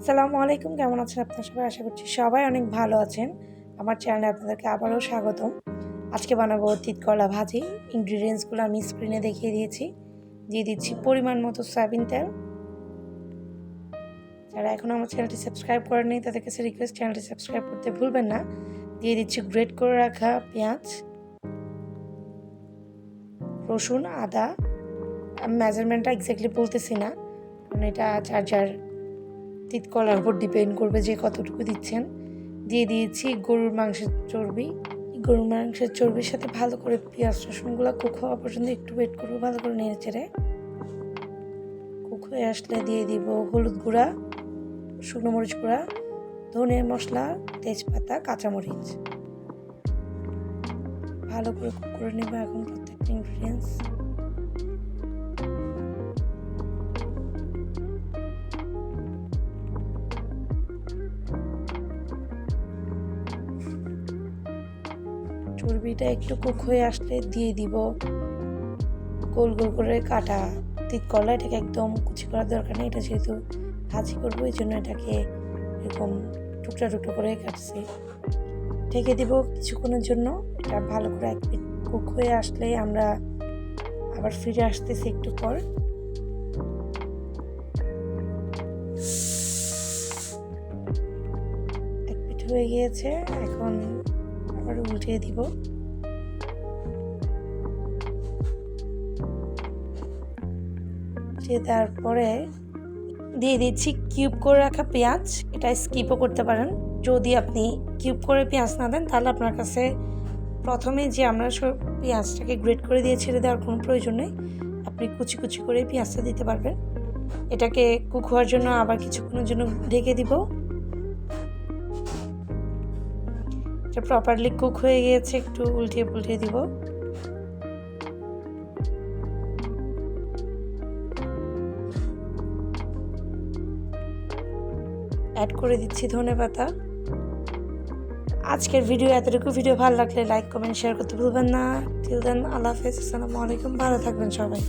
আসসালামু আলাইকুম, কেমন আছেন আপনারা সবাই? আশা করছি সবাই অনেক ভালো আছেন। আমার চ্যানেলে আপনাদেরকে আবারও স্বাগতম। আজকে বানাবো তিতকলা ভাজি। ইনগ্রিডিয়েন্টসগুলো আমি স্ক্রিনে দেখিয়ে দিয়েছি। দিয়ে দিচ্ছি পরিমাণ মতো সয়াবিন তেল। যারা এখনও আমার চ্যানেলটি সাবস্ক্রাইব করেননি তাদের কাছে রিকোয়েস্ট, চ্যানেলটি সাবস্ক্রাইব করতে ভুলবেন না। দিয়ে দিচ্ছি গ্রেট করে রাখা পেঁয়াজ, রসুন, আদা। আমি মেজারমেন্টটা এক্স্যাক্টলি বলতেছি না, কারণ এটা যার তিতকলার উপর ডিপেন্ড করবে যে কতটুকু দিচ্ছেন। দিয়ে দিয়েছি গরুর মাংসের চর্বি। গরুর মাংসের চর্বির সাথে ভালো করে পেঁয়াজ রসুনগুলো কুক হওয়া পর্যন্ত একটু ওয়েট করবো, ভালো করে নেড়ে চেড়ে। কুক হয়ে আসলে দিয়ে দিব হলুদ গুঁড়া, শুকনো মরিচ গুঁড়া, ধনে মশলা, তেজপাতা, কাঁচামরিচ। ভালো করে কুক করে নেব এখন প্রত্যেকটা ইনগ্রিডিয়েন্টস। চর্বিটা একটু কুক হয়ে আসলে দিয়ে দিব গোল গোল করে কাটা তিতকলা। এটাকে একদম কুচি করার দরকার নেই, এটা যেহেতু ভাজি করবো এই জন্য এটাকে এরকম টুকরা টুকরো করে কাটছি। ঢেকে দিব কিছুক্ষণের জন্য। এটা ভালো করে এক পিঠ কুক হয়ে আসলে আমরা আবার ফিরে আসতেছি একটু পর। এক পিঠ হয়ে গিয়েছে, এখন আবার উল্টিয়ে দিব। তারপরে দিয়ে দিচ্ছি কিউব করে রাখা পেঁয়াজ। এটা স্কিপও করতে পারেন। যদি আপনি কিউব করে পেঁয়াজ না দেন তাহলে আপনার কাছে প্রথমে যে আমরা পেঁয়াজটাকে গ্রেট করে দিয়ে ছেড়ে দেওয়ার কোনো প্রয়োজন নেই, আপনি কুচি কুচি করে পেঁয়াজটা দিতে পারবেন। এটাকে কুক হওয়ার জন্য আবার কিছুক্ষণের জন্য ঢেকে দিব। এটা প্রপারলি কুক হয়ে গিয়েছে, একটু উল্টিয়ে পুল্টিয়ে দিব। অ্যাড করে দিচ্ছি ধনেপাতা। আজকের ভিডিও এতটুকু। ভিডিও ভালো লাগলে লাইক, কমেন্ট, শেয়ার করতে ভুলবেন না। টিল দেন, আল্লাহ হাফেজ, আসসালামু আলাইকুম। ভালো থাকবেন সবাই।